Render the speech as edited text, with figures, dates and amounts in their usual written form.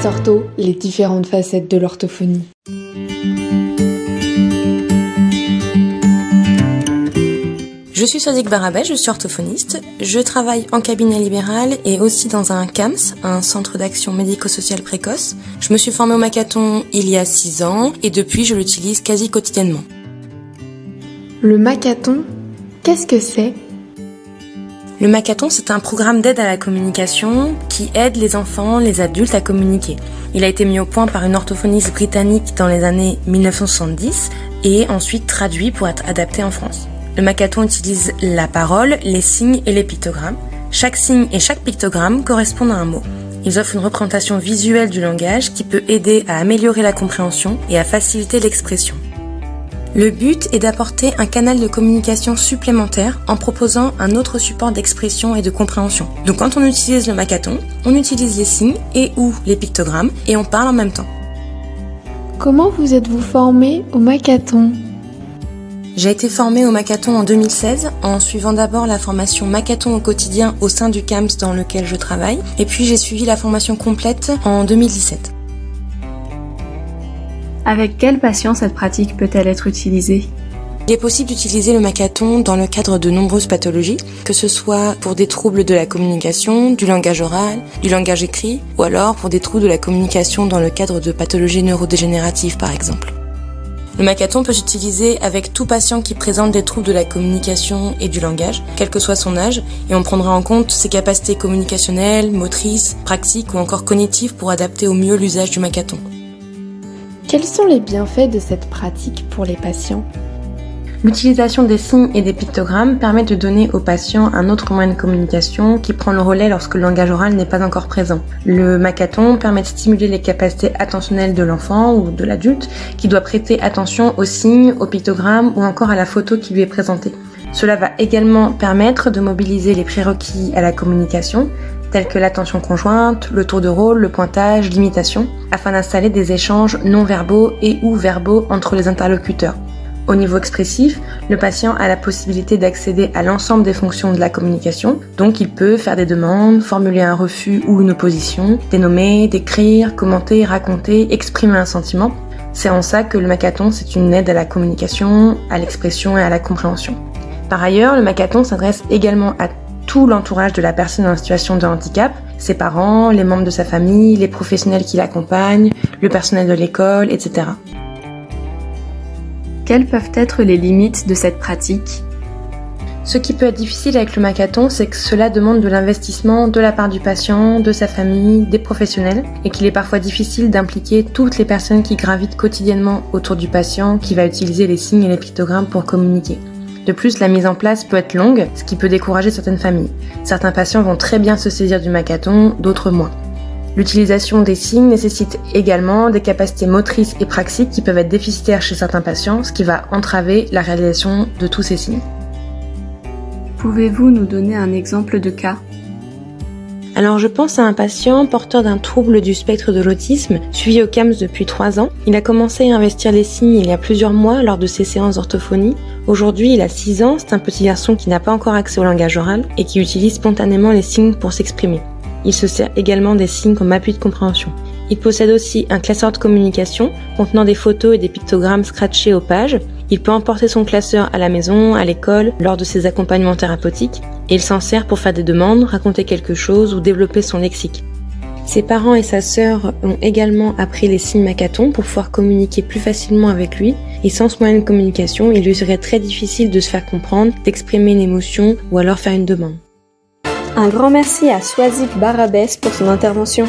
Podcast Ortho, les différentes facettes de l'orthophonie. Je suis Swazik Barabès, je suis orthophoniste. Je travaille en cabinet libéral et aussi dans un CAMS, un centre d'action médico-social précoce. Je me suis formée au Macathon il y a 6 ans et depuis je l'utilise quasi quotidiennement. Le Macathon, qu'est-ce que c'est ? Le Macathon, c'est un programme d'aide à la communication qui aide les enfants, les adultes à communiquer. Il a été mis au point par une orthophoniste britannique dans les années 1970 et ensuite traduit pour être adapté en France. Le Macathon utilise la parole, les signes et les pictogrammes. Chaque signe et chaque pictogramme correspondent à un mot. Ils offrent une représentation visuelle du langage qui peut aider à améliorer la compréhension et à faciliter l'expression. Le but est d'apporter un canal de communication supplémentaire en proposant un autre support d'expression et de compréhension. Donc quand on utilise le Macathon, on utilise les signes et ou les pictogrammes et on parle en même temps. Comment vous êtes-vous formé au Macathon ? J'ai été formée au Macathon en 2016 en suivant d'abord la formation Macathon au quotidien au sein du CAMS dans lequel je travaille et puis j'ai suivi la formation complète en 2017. Avec quels patients cette pratique peut-elle être utilisée ? Il est possible d'utiliser le Macathon dans le cadre de nombreuses pathologies, que ce soit pour des troubles de la communication, du langage oral, du langage écrit ou alors pour des troubles de la communication dans le cadre de pathologies neurodégénératives par exemple. Le Macathon peut s'utiliser avec tout patient qui présente des troubles de la communication et du langage, quel que soit son âge, et on prendra en compte ses capacités communicationnelles, motrices, praxiques ou encore cognitives pour adapter au mieux l'usage du Macathon. Quels sont les bienfaits de cette pratique pour les patients ? L'utilisation des signes et des pictogrammes permet de donner aux patients un autre moyen de communication qui prend le relais lorsque le langage oral n'est pas encore présent. Le Macathon permet de stimuler les capacités attentionnelles de l'enfant ou de l'adulte qui doit prêter attention aux signes, aux pictogrammes ou encore à la photo qui lui est présentée. Cela va également permettre de mobiliser les prérequis à la communication, tels que l'attention conjointe, le tour de rôle, le pointage, l'imitation, afin d'installer des échanges non-verbaux et ou verbaux entre les interlocuteurs. Au niveau expressif, le patient a la possibilité d'accéder à l'ensemble des fonctions de la communication, donc il peut faire des demandes, formuler un refus ou une opposition, dénommer, décrire, commenter, raconter, exprimer un sentiment. C'est en ça que le Macathon, c'est une aide à la communication, à l'expression et à la compréhension. Par ailleurs, le Macathon s'adresse également à tout l'entourage de la personne en situation de handicap, ses parents, les membres de sa famille, les professionnels qui l'accompagnent, le personnel de l'école, etc. Quelles peuvent être les limites de cette pratique ? Ce qui peut être difficile avec le Macathon, c'est que cela demande de l'investissement de la part du patient, de sa famille, des professionnels, et qu'il est parfois difficile d'impliquer toutes les personnes qui gravitent quotidiennement autour du patient qui va utiliser les signes et les pictogrammes pour communiquer. De plus, la mise en place peut être longue, ce qui peut décourager certaines familles. Certains patients vont très bien se saisir du Macathon, d'autres moins. L'utilisation des signes nécessite également des capacités motrices et praxiques qui peuvent être déficitaires chez certains patients, ce qui va entraver la réalisation de tous ces signes. Pouvez-vous nous donner un exemple de cas ? Alors je pense à un patient porteur d'un trouble du spectre de l'autisme, suivi au CAMS depuis 3 ans. Il a commencé à investir les signes il y a plusieurs mois lors de ses séances d'orthophonie. Aujourd'hui, il a 6 ans, c'est un petit garçon qui n'a pas encore accès au langage oral et qui utilise spontanément les signes pour s'exprimer. Il se sert également des signes comme appui de compréhension. Il possède aussi un classeur de communication contenant des photos et des pictogrammes scratchés aux pages. Il peut emporter son classeur à la maison, à l'école, lors de ses accompagnements thérapeutiques, et il s'en sert pour faire des demandes, raconter quelque chose ou développer son lexique. Ses parents et sa sœur ont également appris les signes Macathon pour pouvoir communiquer plus facilement avec lui, et sans ce moyen de communication, il lui serait très difficile de se faire comprendre, d'exprimer une émotion ou alors faire une demande. Un grand merci à Swazik Barabès pour son intervention.